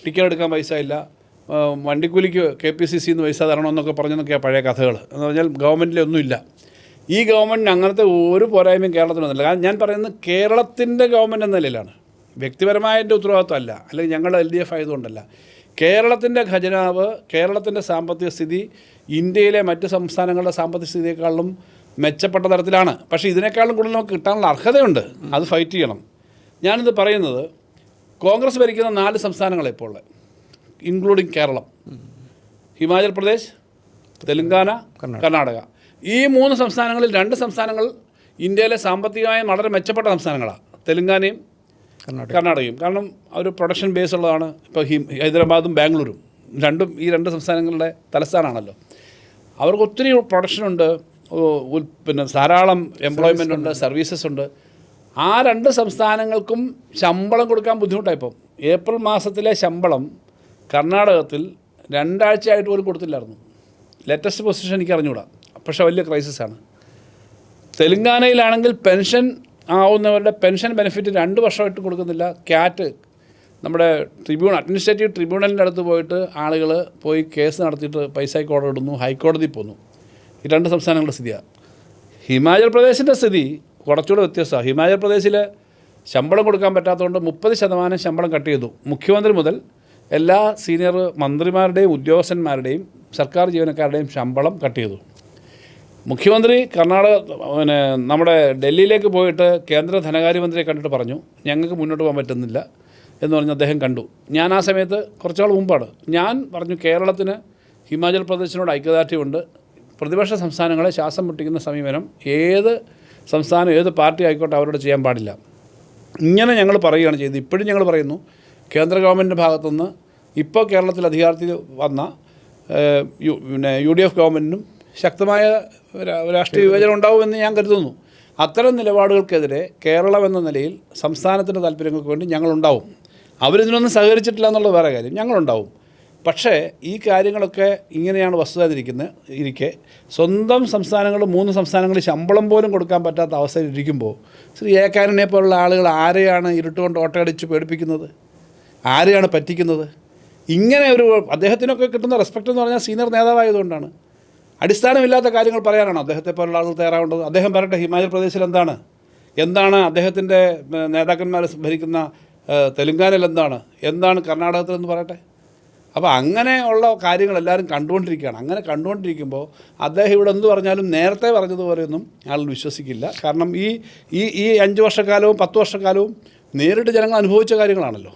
Ticket എടുക്കാൻ പൈസ ഇല്ല, വണ്ടിക്കൂലിക്ക് KPCC നിന്ന് പൈസ തരണമെന്നൊക്കെ പറഞ്ഞെന്നൊക്കെയാണ് പഴയ കഥകൾ. എന്ന് പറഞ്ഞാൽ ഗവൺമെൻറ്റിലൊന്നുമില്ല. ഈ ഗവൺമെൻറ്റിന് അങ്ങനത്തെ ഒരു പോരായ്മയും കേരളത്തിനൊന്നുമില്ല. കാരണം ഞാൻ പറയുന്നത് കേരളത്തിൻ്റെ ഗവൺമെൻറ് എന്ന നിലയിലാണ്, വ്യക്തിപരമായ എൻ്റെ ഉത്തരവാദിത്വമല്ല, അല്ലെങ്കിൽ ഞങ്ങളുടെ LDF ആയതുകൊണ്ടല്ല. കേരളത്തിൻ്റെ ഖജനാവ്, കേരളത്തിൻ്റെ സാമ്പത്തിക സ്ഥിതി ഇന്ത്യയിലെ മറ്റ് സംസ്ഥാനങ്ങളുടെ സാമ്പത്തിക സ്ഥിതിയേക്കാളും മെച്ചപ്പെട്ട തരത്തിലാണ്. പക്ഷേ ഇതിനേക്കാളും കൂടുതൽ നമുക്ക് കിട്ടാനുള്ള അർഹതയുണ്ട്. അത് ഫൈറ്റ് ചെയ്യണം. ഞാനിത് പറയുന്നത് കോൺഗ്രസ് ഭരിക്കുന്ന 4 സംസ്ഥാനങ്ങളെ ഇപ്പോൾ ഉള്ളത്, ഇൻക്ലൂഡിങ് കേരളം, ഹിമാചൽ പ്രദേശ്, തെലുങ്കാന, കർണാടക. ഈ 3 സംസ്ഥാനങ്ങളിൽ 2 സംസ്ഥാനങ്ങൾ ഇന്ത്യയിലെ സാമ്പത്തികമായി വളരെ മെച്ചപ്പെട്ട സംസ്ഥാനങ്ങളാണ്, തെലുങ്കാനയും കർണാടകയും. കാരണം ഒരു പ്രൊഡക്ഷൻ ബേസ് ഉള്ളതാണ്. ഇപ്പോൾ ഹൈദരാബാദും ബാംഗ്ലൂരും ഈ 2 സംസ്ഥാനങ്ങളുടെ തലസ്ഥാനമാണല്ലോ. അവർക്ക് ഒത്തിരി പ്രൊഡക്ഷനുണ്ട്, പിന്നെ ധാരാളം എംപ്ലോയ്മെൻ്റ് ഉണ്ട്, സർവീസസ് ഉണ്ട്. ആ 2 സംസ്ഥാനങ്ങൾക്കും ശമ്പളം കൊടുക്കാൻ ബുദ്ധിമുട്ടായിപ്പം. ഏപ്രിൽ മാസത്തിലെ ശമ്പളം കർണാടകത്തിൽ 2 ആഴ്ചയായിട്ട് പോലും കൊടുത്തില്ലായിരുന്നു. ലേറ്റസ്റ്റ് പൊസിഷൻ എനിക്ക് അറിഞ്ഞുകൂടാ, പക്ഷേ വലിയ ക്രൈസിസാണ്. തെലുങ്കാനയിലാണെങ്കിൽ പെൻഷൻ ആവുന്നവരുടെ പെൻഷൻ ബെനിഫിറ്റ് 2 വർഷമായിട്ട് കൊടുക്കുന്നില്ല. ക്യാറ്റ്, നമ്മുടെ അഡ്മിനിസ്ട്രേറ്റീവ് ട്രിബ്യൂണലിൻ്റെ അടുത്ത് പോയിട്ട് ആളുകൾ പോയി കേസ് നടത്തിയിട്ട് പൈസയ്ക്ക് ഓർഡർ ഇടുന്നു, ഹൈക്കോടതി പോന്നു. ഈ 2 സംസ്ഥാനങ്ങളുടെ സ്ഥിതിയാണ്. ഹിമാചൽ പ്രദേശിൻ്റെ സ്ഥിതി കുറച്ചുകൂടെ വ്യത്യസ്തമാണ്. ഹിമാചൽ പ്രദേശിൽ ശമ്പളം കൊടുക്കാൻ പറ്റാത്തതുകൊണ്ട് 30% ശമ്പളം കട്ട് ചെയ്തു. മുഖ്യമന്ത്രി മുതൽ എല്ലാ സീനിയർ മന്ത്രിമാരുടെയും ഉദ്യോഗസ്ഥന്മാരുടെയും സർക്കാർ ജീവനക്കാരുടെയും ശമ്പളം കട്ട് ചെയ്തു. മുഖ്യമന്ത്രി നമ്മുടെ ഡൽഹിയിലേക്ക് പോയിട്ട് കേന്ദ്ര ധനകാര്യമന്ത്രിയെ കണ്ടിട്ട് പറഞ്ഞു, ഞങ്ങൾക്ക് മുന്നോട്ട് പോകാൻ പറ്റുന്നില്ല എന്ന് പറഞ്ഞ് അദ്ദേഹം കണ്ടു. ഞാൻ ആ സമയത്ത് കുറച്ചാൾ മുമ്പാണ്. ഞാൻ പറഞ്ഞു, കേരളത്തിന് ഹിമാചൽ പ്രദേശിനോട് ഐക്യദാർഢ്യമുണ്ട്. പ്രതിപക്ഷ സംസ്ഥാനങ്ങളെ ശ്വാസം മുട്ടിക്കുന്ന സമീപനം ഏത് സംസ്ഥാനം, ഏത് പാർട്ടി ആയിക്കോട്ടെ അവരോട് ചെയ്യാൻ പാടില്ല. ഇങ്ങനെ ഞങ്ങൾ പറയുകയാണ് ചെയ്തത്. ഇപ്പോഴും ഞങ്ങൾ പറയുന്നു, കേന്ദ്ര ഗവൺമെൻറ്റിൻ്റെ ഭാഗത്തുനിന്ന് ഇപ്പോൾ കേരളത്തിൽ അധികാരത്തിൽ വന്ന UDF ഗവൺമെൻറ്റിനും ശക്തമായ രാഷ്ട്രീയ വിവേചനം ഉണ്ടാവുമെന്ന് ഞാൻ കരുതുന്നു. അത്തരം നിലപാടുകൾക്കെതിരെ കേരളം എന്ന നിലയിൽ സംസ്ഥാനത്തിൻ്റെ താല്പര്യങ്ങൾക്ക് വേണ്ടി ഞങ്ങളുണ്ടാവും. അവരിതിനൊന്നും സഹകരിച്ചിട്ടില്ല എന്നുള്ളത് വേറെ കാര്യം, ഞങ്ങളുണ്ടാവും. പക്ഷേ ഈ കാര്യങ്ങളൊക്കെ ഇങ്ങനെയാണ് വസ്തുത ഇരിക്കെ സ്വന്തം സംസ്ഥാനങ്ങൾ 3 സംസ്ഥാനങ്ങളിൽ ശമ്പളം പോലും കൊടുക്കാൻ പറ്റാത്ത അവസ്ഥയിൽ ഇരിക്കുമ്പോൾ ശ്രീ A കാരുണ്യെ പോലുള്ള ആളുകൾ ആരെയാണ് ഇരുട്ടുകൊണ്ട് ഓട്ടയടിച്ച് പേടിപ്പിക്കുന്നത്, ആരെയാണ് പറ്റിക്കുന്നത്? ഇങ്ങനെ അദ്ദേഹത്തിനൊക്കെ കിട്ടുന്ന റെസ്പെക്റ്റ് എന്ന് പറഞ്ഞാൽ സീനിയർ നേതാവായതുകൊണ്ടാണ്. അടിസ്ഥാനമില്ലാത്ത കാര്യങ്ങൾ പറയാനാണ് അദ്ദേഹത്തെ പോലുള്ള ആളുകൾ തയ്യാറാവേണ്ടത്. അദ്ദേഹം പറയട്ടെ, ഹിമാചൽ പ്രദേശിൽ എന്താണ് അദ്ദേഹത്തിൻ്റെ നേതാക്കന്മാർ ഭരിക്കുന്ന തെലുങ്കാനയിൽ എന്താണ് കർണാടകത്തിലെന്ന് പറയട്ടെ. അപ്പോൾ അങ്ങനെയുള്ള കാര്യങ്ങൾ എല്ലാവരും കണ്ടുകൊണ്ടിരിക്കുകയാണ്. അങ്ങനെ കണ്ടുകൊണ്ടിരിക്കുമ്പോൾ അദ്ദേഹം ഇവിടെ എന്ത് പറഞ്ഞാലും നേരത്തെ പറഞ്ഞതുപോലെയൊന്നും ആൾ വിശ്വസിക്കില്ല. കാരണം ഈ 5 വർഷക്കാലവും 10 വർഷക്കാലവും നേരിട്ട് ജനങ്ങൾ അനുഭവിച്ച കാര്യങ്ങളാണല്ലോ.